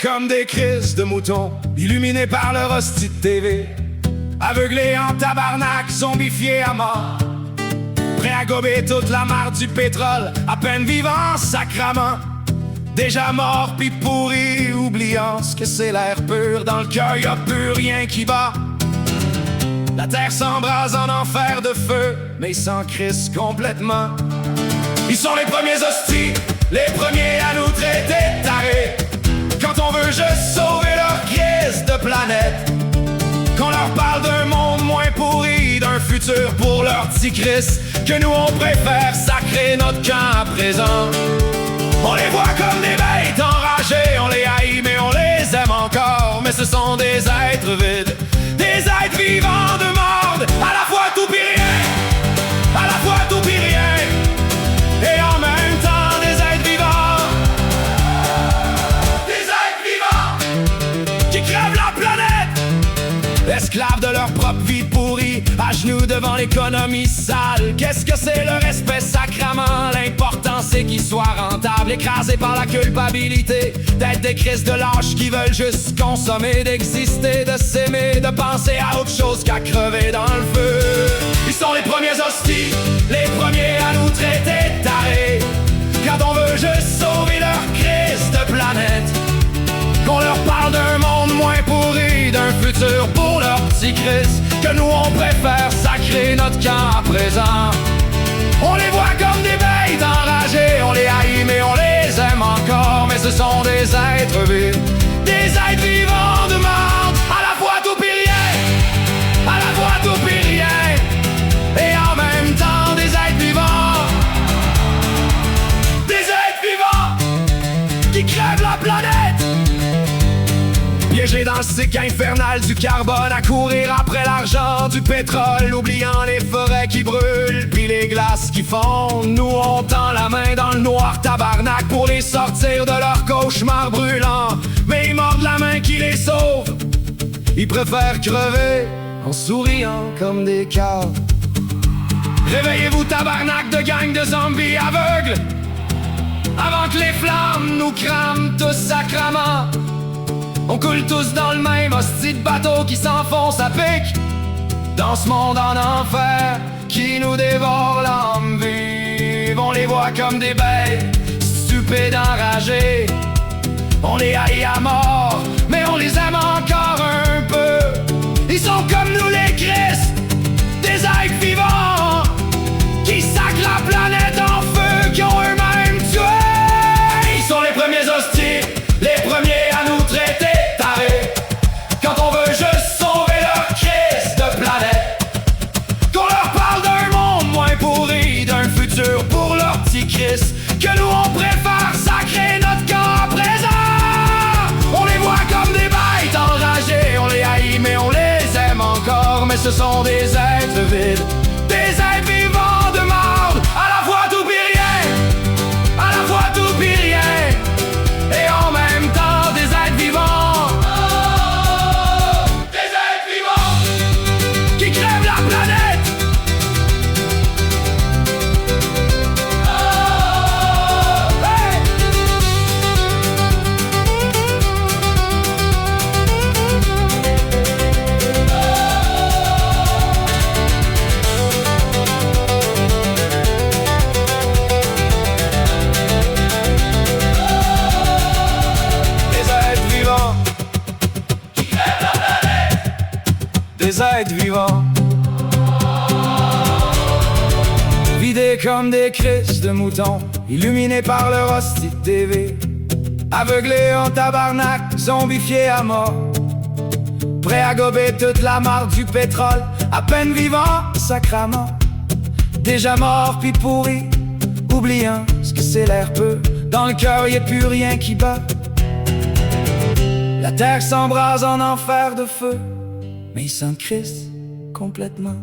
comme des crises de moutons, illuminés par leur hostie de TV. Aveuglés en tabarnak, zombifiés à mort, prêts à gober toute la marde du pétrole, à peine vivants, sacrament. Déjà mort pis pourri, oubliant ce que c'est l'air pur. Dans le cœur y'a plus rien qui bat. La terre s'embrase en enfer de feu, mais ils s'en crissent complètement. Ils sont les premiers hosties, les premiers à nous traiter de tarés. Quand on veut juste sauver leur crise de planète, qu'on leur parle d'un monde moins pourri, d'un futur pour leur petit Christ, que nous on préfère sacrer notre camp à présent. On les voit comme des bêtes enragées, on les haït mais on les aime encore. Mais ce sont des êtres vides, des êtres vivants de morde, à la fois tout pis rien, à la fois tout pis rien, et en même temps des êtres vivants. Des êtres vivants qui crèvent la planète, esclaves de leur propre vie pourrie, à genoux devant l'économie sale. Qu'est-ce que c'est le respect sacrament? L'important c'est qu'ils soient rentables, écrasés par la culpabilité d'être des crises de lâches qui veulent juste consommer, d'exister, de s'aimer, de penser à autre chose qu'à crever dans le feu. Ils sont les premiers hosties, les premiers à nous traiter de tarés. Quand on veut juste sauver leur crise de planète, qu'on leur parle d'un monde moins pourri, d'un futur pour leur petit Christ, que nous on préfère sacrer notre camp à présent. On les voit comme des bêtes enragées, on les haït mais on les aime encore. Mais ce sont des êtres vides, des êtres vivants de marde, à la fois tout pis rien, à la fois tout pis rien, et en même temps des êtres vivants. Des êtres vivants qui crèvent la planète, piégés dans le cycle infernal du carbone, à courir après l'argent du pétrole, oubliant les forêts qui brûlent, puis les glaces qui fondent. Nous on tend la main dans le noir tabarnak pour les sortir de leur cauchemar brûlant, mais ils mordent la main qui les sauve. Ils préfèrent crever en souriant comme des caves. Réveillez-vous tabarnak de gang de zombies aveugles, avant que les flammes nous crament tous sacrament. On coule tous dans le même hostie de bateau qui s'enfonce à pic dans ce monde en enfer qui nous dévore l'âme vive. On les voit comme des bêtes stupides enragées, on les haït à mort mais on les aime encore un peu. Ils sont comme nous les Christ, des êtres vivants qui sacrent la planète en feu, qui ont eux-mêmes tué. Ils sont les premiers hosties, les premiers à nous traiter tarés. Quand on veut juste sauver leur crise de planète, qu'on leur parle d'un monde moins pourri, d'un futur pour leur petit Christ, que nous on préfère sacrer notre camp à présent. On les voit comme des bêtes enragées, on les haït mais on les aime encore. Mais ce sont des êtres vides, des êtres vivants de marde, à la fois tout pis rien, à la fois tout pis rien, et en même temps des êtres vivants. Des êtres vivants qui crèvent la planète. Hey! Des êtres vivants, vidés comme des crises de moutons, illuminés par leur hostie de TV. Aveuglés en tabarnak, zombifiés à mort, prêts à gober toute la marde du pétrole, à peine vivants, sacrament. Déjà morts pis pourris, oubliant ce que c'est l'air peu. Dans le cœur y'a plus rien qui bat. La terre s'embrase en enfer de feu, mais ils s'en crissent complètement.